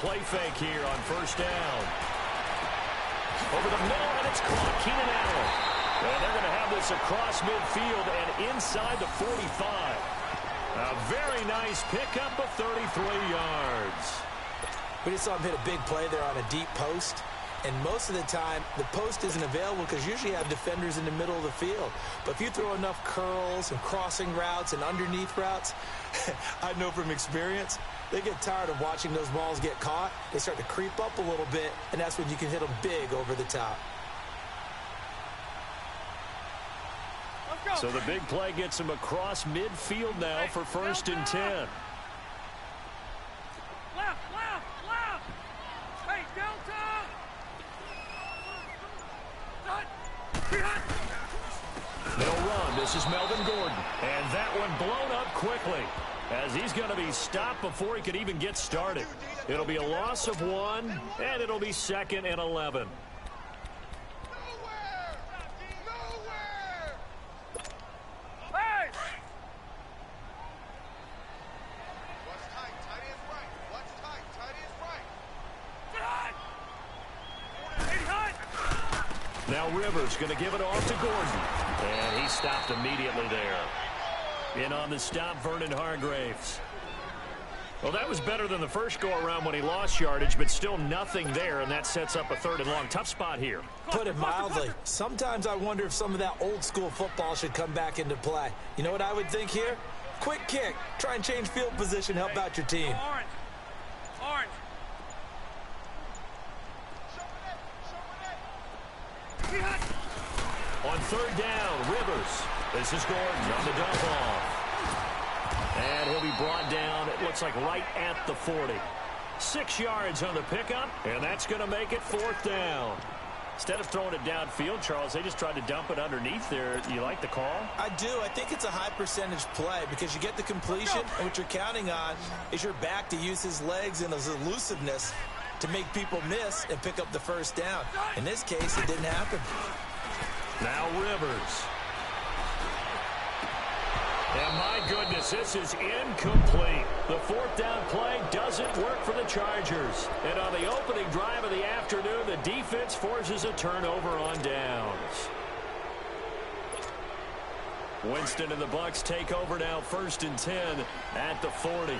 play fake here on first down. Over the middle, and it's caught. Keenan Allen. And they're going to have this across midfield and inside the 45. A very nice pickup of 33 yards. We just saw him hit a big play there on a deep post. And most of the time, the post isn't available because usually you have defenders in the middle of the field. But if you throw enough curls and crossing routes and underneath routes, I know from experience, they get tired of watching those balls get caught. They start to creep up a little bit, and that's when you can hit them big over the top. So the big play gets him across midfield now for first and 10. Left. Hey, Delta! They'll run. This is Melvin Gordon. And that one blown up quickly as he's going to be stopped before he could even get started. It'll be a loss of 1, and it'll be 2nd and 11. Now Rivers going to give it off to Gordon. And he stopped immediately there. In on the stop, Vernon Hargraves. Well, that was better than the first go-around when he lost yardage, but still nothing there, and that sets up a 3rd and long. Tough spot here. Put it mildly. Sometimes I wonder if some of that old-school football should come back into play. You know what I would think here? Quick kick. Try and change field position, help out your team. Orange. On 3rd down, Rivers. This is Gordon on the dump off. And he'll be brought down, it looks like right at the 40. 6 yards on the pickup, and that's going to make it 4th down. Instead of throwing it downfield, Charles, they just tried to dump it underneath there. You like the call? I do. I think it's a high percentage play because you get the completion, and what you're counting on is your back to use his legs and his elusiveness to make people miss and pick up the 1st down. In this case, it didn't happen. Now Rivers. And my goodness, this is incomplete. The 4th down play doesn't work for the Chargers. And on the opening drive of the afternoon, the defense forces a turnover on downs. Winston and the Bucs take over now, 1st and 10 at the 40.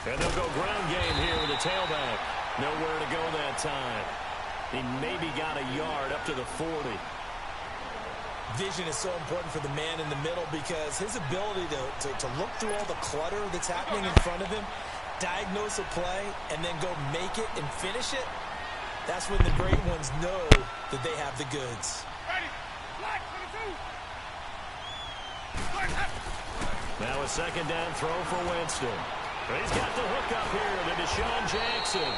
And they'll go ground game here with a tailback. Nowhere to go that time. He maybe got a yard up to the 40. Vision is so important for the man in the middle because his ability to look through all the clutter that's happening in front of him, diagnose a play, and then go make it and finish it, that's when the great ones know that they have the goods. Now a 2nd down throw for Winston. He's got the hook up here to Deshaun Jackson.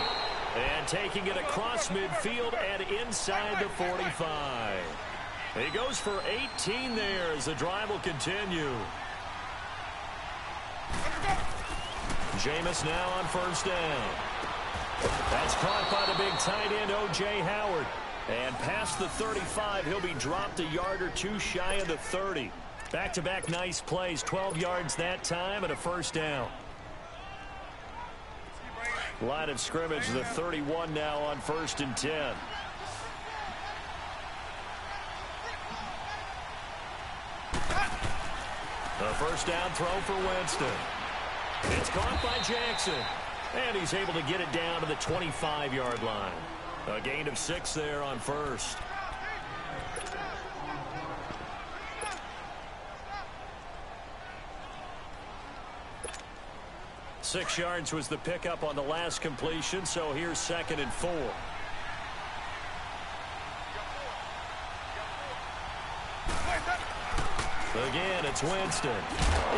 And taking it across midfield and inside the 45. He goes for 18 there as the drive will continue. Jameis now on 1st down. That's caught by the big tight end, O.J. Howard. And past the 35, he'll be dropped a yard or 2 shy of the 30. Back-to-back nice plays, 12 yards that time and a 1st down. Line of scrimmage, the 31 now on 1st and 10. The 1st down throw for Winston. It's caught by Jackson. And he's able to get it down to the 25-yard line. A gain of 6 there on 1st. Six yards was the pickup on the last completion, so here's 2nd and 4. Again, it's Winston.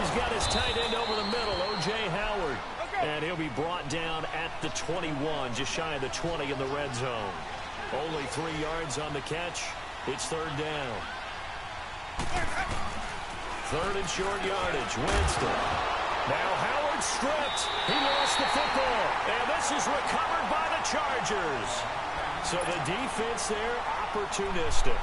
He's got his tight end over the middle, O.J. Howard. And he'll be brought down at the 21, just shy of the 20 in the red zone. Only 3 yards on the catch. It's 3rd down. 3rd and short yardage. Winston. Now Howard stripped. He lost the football. And this is recovered by the Chargers. So the defense there, opportunistic.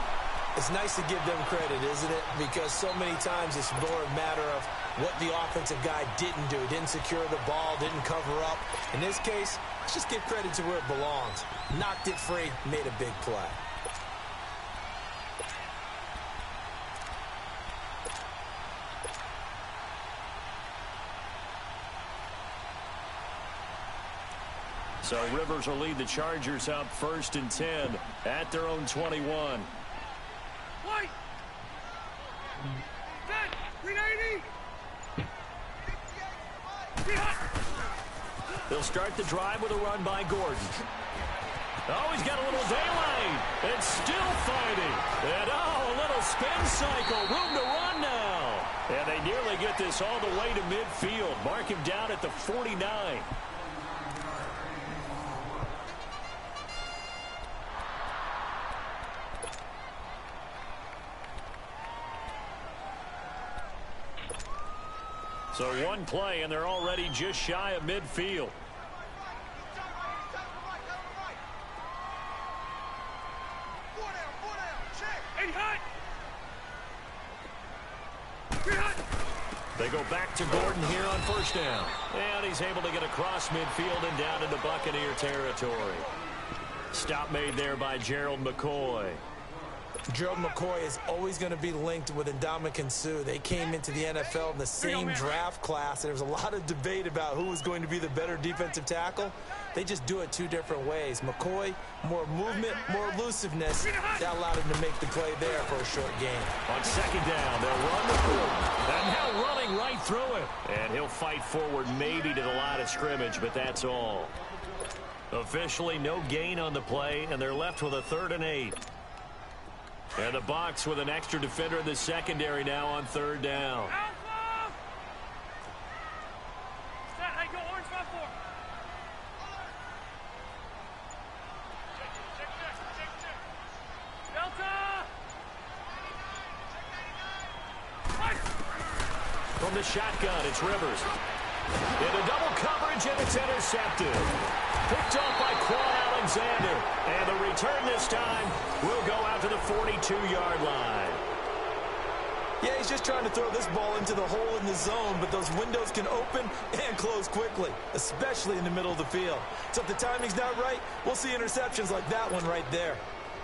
It's nice to give them credit, isn't it? Because so many times it's more a matter of what the offensive guy didn't do. Didn't secure the ball, didn't cover up. In this case, let's just give credit to where it belongs. Knocked it free, made a big play. So Rivers will lead the Chargers up 1st and 10 at their own 21. White. Set. 380. They'll start the drive with a run by Gordon. Oh, he's got a little daylight. It's still fighting. And, oh, a little spin cycle. Room to run now. And they nearly get this all the way to midfield. Mark him down at the 49. So one play, and they're already just shy of midfield. They go back to Gordon here on 1st down. And he's able to get across midfield and down into Buccaneer territory. Stop made there by Gerald McCoy. Gerald McCoy is always going to be linked with Ndamukong Suh. They came into the NFL in the same draft class, and there was a lot of debate about who was going to be the better defensive tackle. They just do it two different ways. McCoy, more movement, more elusiveness. That allowed him to make the play there for a short gain. On 2nd down, they'll run the Gordon. And now running right through it. And he'll fight forward maybe to the line of scrimmage, but that's all. Officially no gain on the play, and they're left with a 3rd and 8. And the Bucs with an extra defender in the secondary now on 3rd down. From the shotgun, it's Rivers. Into double coverage, and it's intercepted. Picked off by Quan Alexander. And the return this time will go out to the 42-yard line. Yeah, he's just trying to throw this ball into the hole in the zone, but those windows can open and close quickly, especially in the middle of the field. So if the timing's not right, we'll see interceptions like that one right there.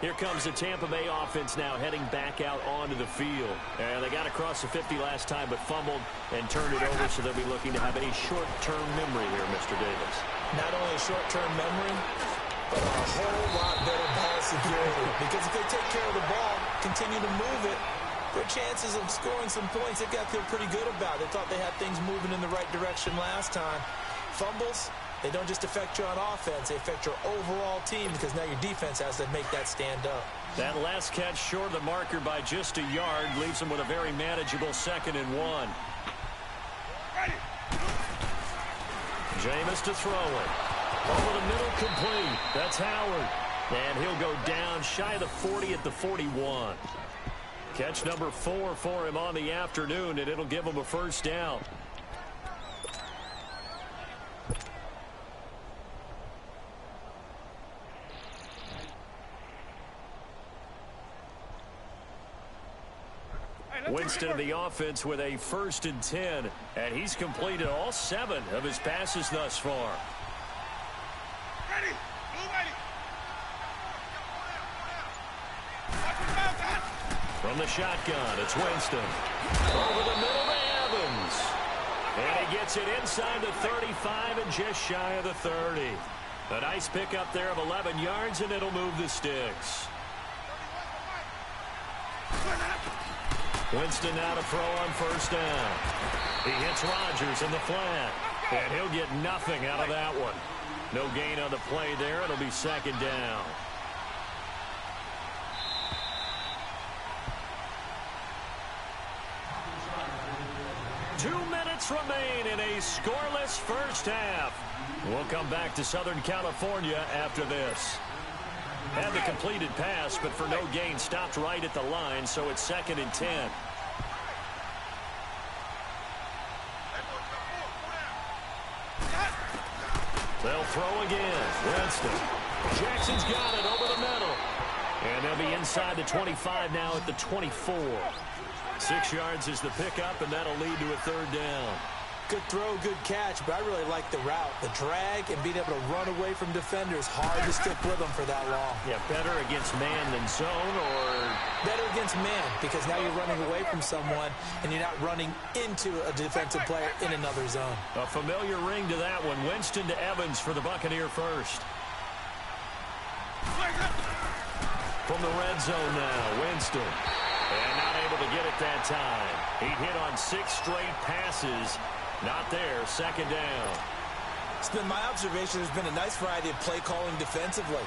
Here comes the Tampa Bay offense now heading back out onto the field. And they got across the 50 last time but fumbled and turned it over, so they'll be looking to have a short-term memory here, Mr. Davis. Not only a short-term memory, but a whole lot better ball security. Because if they take care of the ball, continue to move it, their chances of scoring some points, they've got to feel pretty good about. They thought they had things moving in the right direction last time. Fumbles, they don't just affect you on offense, they affect your overall team because now your defense has to make that stand up. That last catch short of the marker by just a yard leaves them with a very manageable 2nd and 1. Jameis to throw it. Over the middle, complete. That's Howard. And he'll go down shy of the 40 at the 41. Catch number 4 for him on the afternoon, and it'll give him a 1st down. Winston of the offense with a 1st and 10, and he's completed all 7 of his passes thus far. From the shotgun, it's Winston. Over the middle to Evans. And he gets it inside the 35 and just shy of the 30. A nice pickup there of 11 yards, and it'll move the sticks. Winston now to throw on 1st down. He hits Rodgers in the flat, and he'll get nothing out of that one. No gain on the play there. It'll be 2nd down. Remain in a scoreless first half. We'll come back to Southern California after this. Had the completed pass, but for no gain, stopped right at the line, so it's 2nd and 10. They'll throw again. Winston. Jackson's got it over the middle. And they'll be inside the 25 now at the 24. 6 yards is the pickup, and that'll lead to a third down. Good throw, good catch, but I really like the route. The drag and being able to run away from defenders. Hard to stick with them for that long. Yeah, better against man than zone, or? Better against man, because now you're running away from someone, and you're not running into a defensive player in another zone. A familiar ring to that one. Winston to Evans for the Buccaneer first. From the red zone now, Winston. And not able to get it that time. He hit on 6 straight passes. Not there, second down. It's been my observation there's been a nice variety of play calling defensively.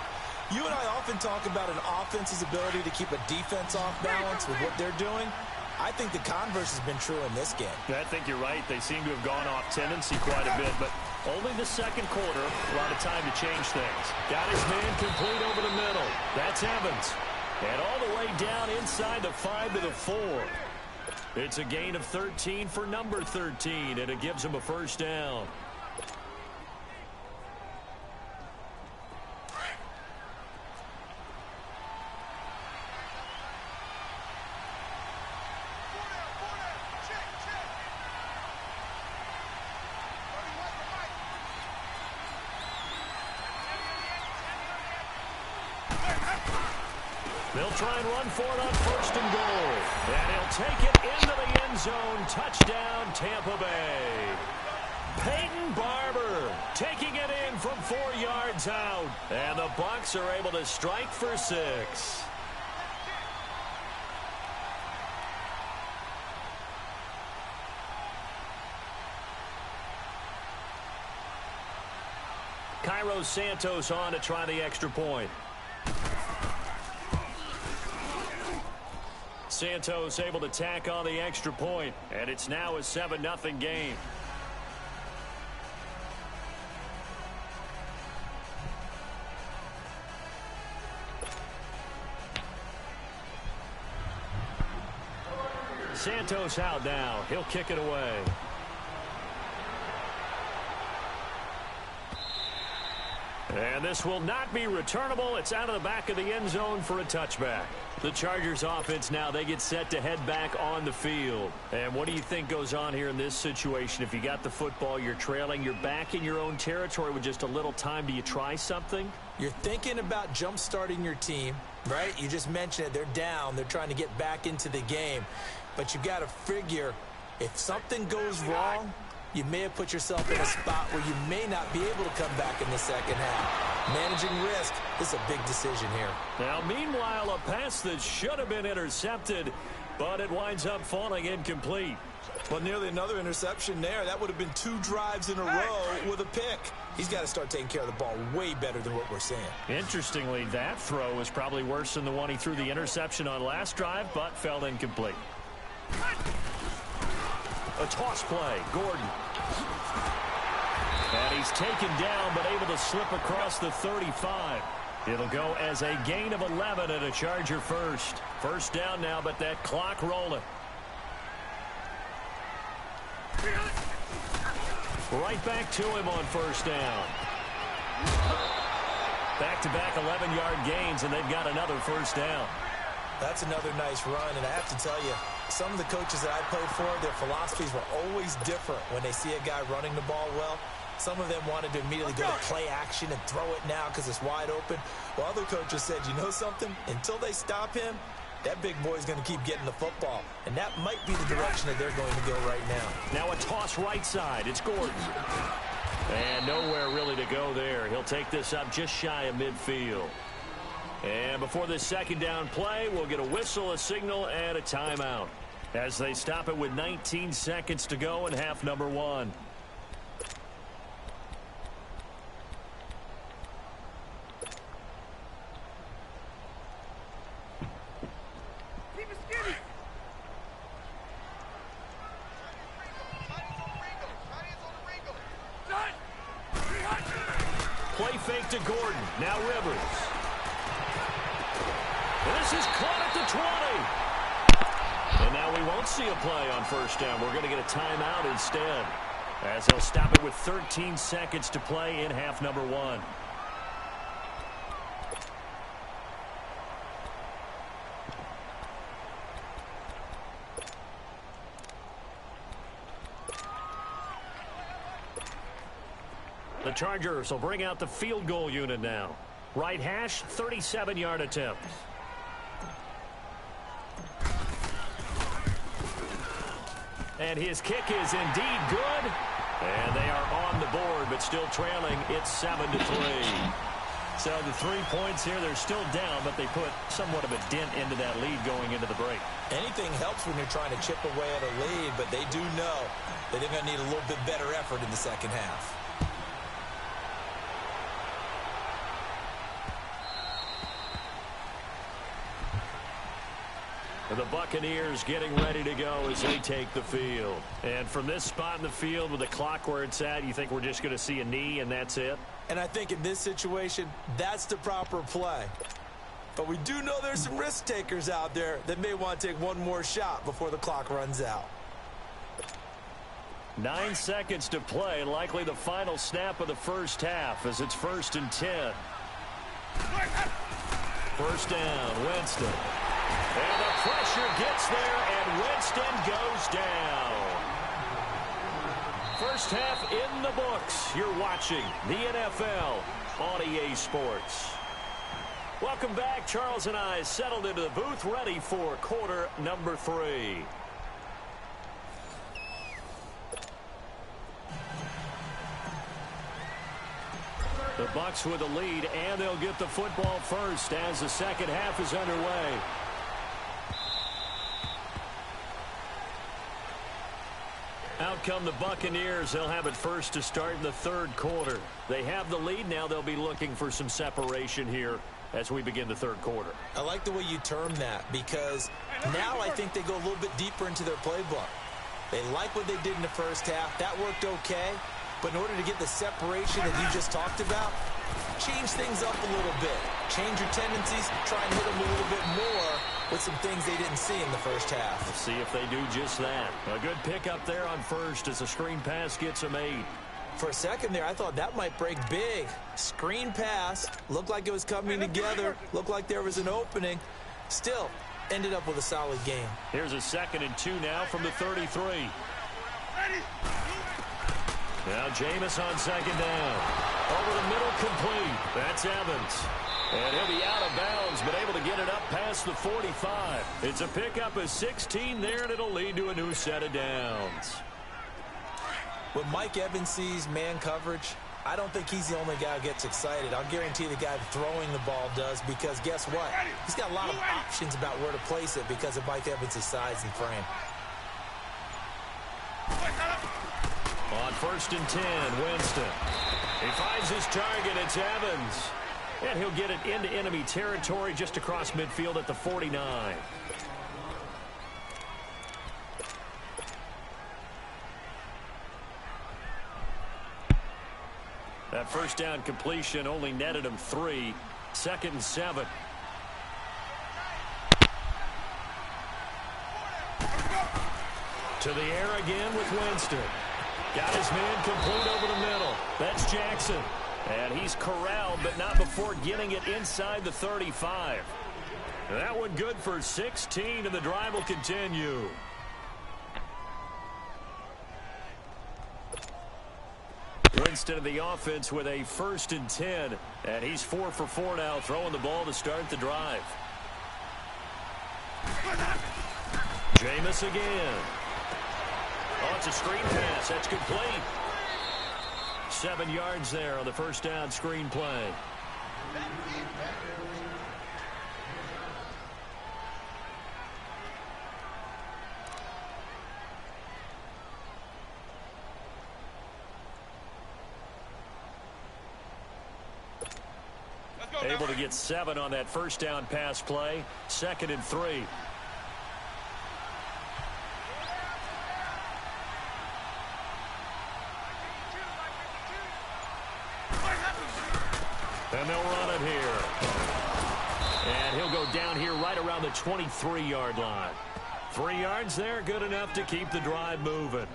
You and I often talk about an offense's ability to keep a defense off balance with what they're doing. I think the converse has been true in this game. I think you're right. They seem to have gone off tendency quite a bit, but only the second quarter, a lot of time to change things. Got his man complete over the middle. That's Evans. And all the way down inside the 5 to the 4. It's a gain of 13 for number 13, and it gives him a first down. They'll try and run for it on first and goal. And he'll take it into the end zone. Touchdown, Tampa Bay. Peyton Barber taking it in from 4 yards out. And the Bucs are able to strike for 6. Cairo Santos on to try the extra point. Santos able to tack on the extra point, and it's now a 7-0 game. Santos out now. He'll kick it away. And this will not be returnable. It's out of the back of the end zone for a touchback. The Chargers offense now, they get set to head back on the field. And what do you think goes on here in this situation? If you got the football, you're trailing, you're back in your own territory with just a little time. Do you try something? You're thinking about jump-starting your team, right? You just mentioned it. They're down. They're trying to get back into the game. But you got to figure if something goes wrong, you may have put yourself in a spot where you may not be able to come back in the second half. Managing risk is a big decision here. Now, meanwhile, a pass that should have been intercepted, but it winds up falling incomplete. Well, nearly another interception there. That would have been 2 drives in a row with a pick. He's got to start taking care of the ball way better than what we're seeing. Interestingly, that throw is probably worse than the one he threw the interception on last drive, but fell incomplete. A toss play, Gordon. And he's taken down, but able to slip across the 35. It'll go as a gain of 11 and a Charger first. First down now, but that clock rolling. Right back to him on first down. Back-to-back 11-yard gains, and they've got another first down. That's another nice run, and I have to tell you, some of the coaches that I played for, their philosophies were always different when they see a guy running the ball well. Some of them wanted to immediately go to play action and throw it now because it's wide open. While other coaches said, you know something? Until they stop him, that big boy's going to keep getting the football. And that might be the direction that they're going to go right now. Now a toss right side. It's Gordon. And nowhere really to go there. He'll take this up just shy of midfield. And before this second down play, we'll get a whistle, a signal, and a timeout as they stop it with 19 seconds to go in half number 1. Play fake to Gordon. Now Rivers. This is caught at the 20. And now we won't see a play on first down. We're going to get a timeout instead. as they'll stop it with 13 seconds to play in half number one. The Chargers will bring out the field goal unit now. Right hash, 37-yard attempt. And his kick is indeed good. And they are on the board, but still trailing. It's 7-3. So the 3 points here, they're still down, but they put somewhat of a dent into that lead going into the break. Anything helps when you're trying to chip away at a lead, but they do know that they're going to need a little bit better effort in the second half. The Buccaneers getting ready to go as they take the field. And from this spot in the field with the clock where it's at, you think we're just going to see a knee and that's it? And I think in this situation, that's the proper play. But we do know there's some risk takers out there that may want to take one more shot before the clock runs out. 9 seconds to play, likely the final snap of the first half as it's 1st and 10. First down, Winston. And the pressure gets there, and Winston goes down. First half in the books. You're watching the NFL on EA Sports. Welcome back. Charles and I settled into the booth, ready for quarter number 3. The Bucs with the lead, and they'll get the football first as the second half is underway. Out come the Buccaneers. They'll have it first to start in the third quarter. They have the lead. Now they'll be looking for some separation here as we begin the third quarter. I like the way you term that because now I think they go a little bit deeper into their playbook. They like what they did in the first half. That worked okay. But in order to get the separation that you just talked about, change things up a little bit. Change your tendencies. Try and hit them a little bit more with some things they didn't see in the first half. Let's see if they do just that. A good pickup there on first as the screen pass gets them 8. For a second there, I thought that might break big. Screen pass. Looked like it was coming together. Looked like there was an opening. Still, ended up with a solid game. Here's a 2nd and 2 now from the 33. Now Jameis on 2nd down. Over the middle, complete. That's Evans. And he'll be out of bounds, but able to get it up past the 45. It's a pickup of 16 there, and it'll lead to a new set of downs. When Mike Evans sees man coverage, I don't think he's the only guy who gets excited. I'll guarantee the guy throwing the ball does, because guess what? He's got a lot of options about where to place it because of Mike Evans' size and frame. On 1st and 10, Winston. He finds his target. It's Evans. And he'll get it into enemy territory just across midfield at the 49. That first down completion only netted him 3. 2nd and 7. To the air again with Winston. Got his man complete over the middle. That's Jackson. And he's corralled, but not before getting it inside the 35. That one good for 16, and the drive will continue. Winston of the offense with a 1st and 10. And he's 4 for 4 now, throwing the ball to start the drive. Jameis again. Oh, it's a screen pass. That's complete. 7 yards there on the first down screen play. Able to get 7 on that first down pass play. 2nd and 3. And they'll run it here. And he'll go down here right around the 23-yard line. 3 yards there, good enough to keep the drive moving.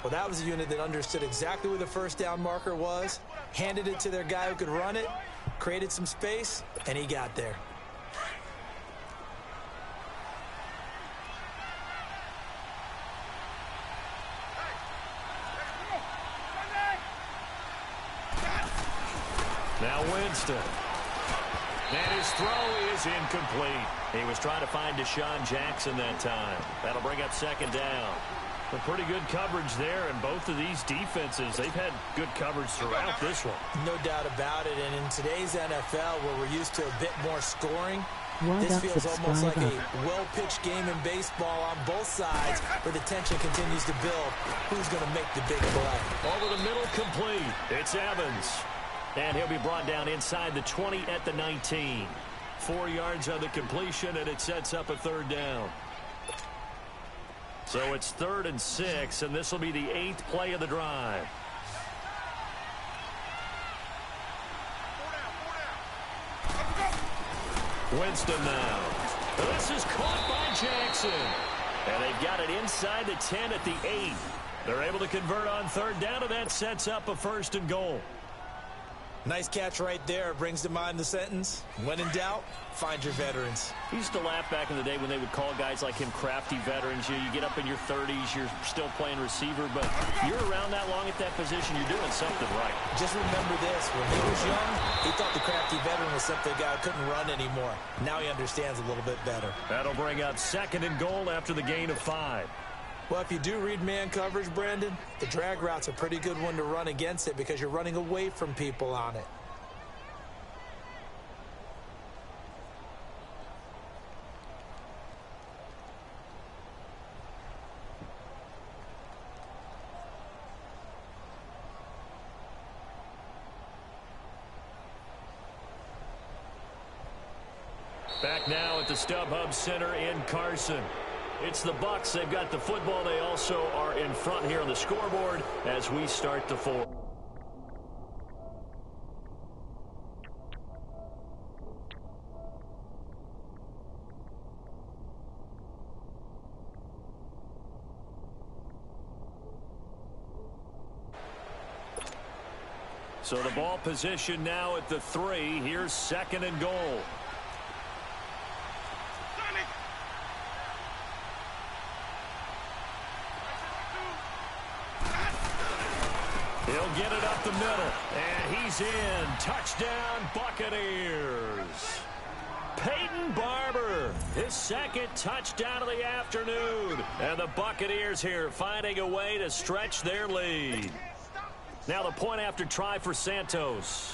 Well, that was a unit that understood exactly where the first down marker was, handed it to their guy who could run it, created some space, and he got there. Now Winston. And his throw is incomplete. He was trying to find Deshaun Jackson that time. That'll bring up second down. A pretty good coverage there, and both of these defenses, they've had good coverage throughout this one. No doubt about it, and in today's NFL, where we're used to a bit more scoring, Why this not feels almost like subscribe a well-pitched game in baseball on both sides, where the tension continues to build. Who's going to make the big play? Over the middle, complete. It's Evans. And he'll be brought down inside the 20 at the 19. 4 yards on the completion, and it sets up a third down. So it's 3rd and 6, and this will be the 8th play of the drive. Winston now. This is caught by Jackson. And they've got it inside the 10 at the 8. They're able to convert on 3rd down, and that sets up a 1st and goal. Nice catch right there. Brings to mind the sentence, when in doubt, find your veterans. I used to laugh back in the day when they would call guys like him crafty veterans. You get up in your 30s, you're still playing receiver, but you're around that long at that position, you're doing something right. Just remember this. When he was young, he thought the crafty veteran was simply a guy who couldn't run anymore. Now he understands a little bit better. That'll bring up 2nd and goal after the gain of 5. Well, if you do read man coverage, Brandon, the drag route's a pretty good one to run against it because you're running away from people on it. Back now at the StubHub Center in Carson. It's the Bucs. They've got the football. They also are in front here on the scoreboard as we start the 4th. So the ball position now at the 3. Here's 2nd and goal. He'll get it up the middle, and he's in. Touchdown, Buccaneers. Peyton Barber, his 2nd touchdown of the afternoon. And the Buccaneers here finding a way to stretch their lead. Now the point after try for Santos.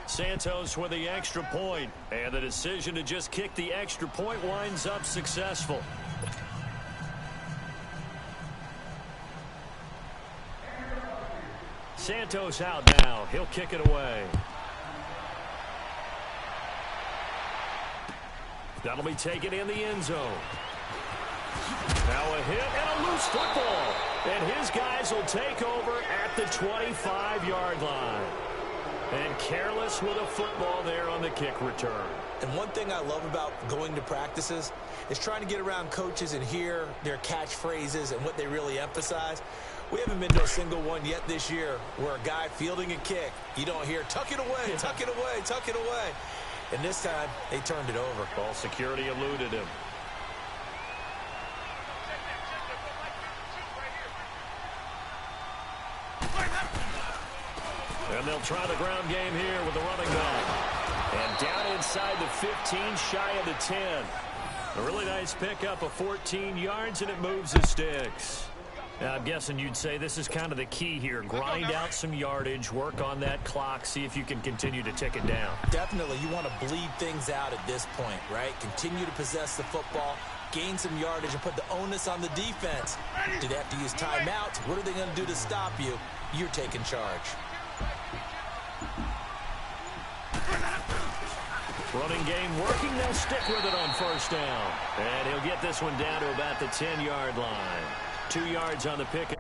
Santos with the extra point, and the decision to just kick the extra point winds up successful. Santos out now. He'll kick it away. That'll be taken in the end zone. Now a hit and a loose football. And his guys will take over at the 25-yard line. And careless with a football there on the kick return. And one thing I love about going to practices is trying to get around coaches and hear their catchphrases and what they really emphasize. We haven't been to a single one yet this year where a guy fielding a kick, you don't hear, tuck it away, tuck it away, tuck it away. And this time, they turned it over. Ball security eluded him. And they'll try the ground game here with the running back. And down inside the 15, shy of the 10. A really nice pickup of 14 yards, and it moves the sticks. Now, I'm guessing you'd say this is kind of the key here. Grind out some yardage, work on that clock, see if you can continue to tick it down. Definitely, you want to bleed things out at this point, right? Continue to possess the football, gain some yardage, and put the onus on the defense. Do they have to use timeouts? What are they going to do to stop you? You're taking charge. Running game working. They'll stick with it on 1st down. And he'll get this one down to about the 10-yard line. 2 yards on the pick.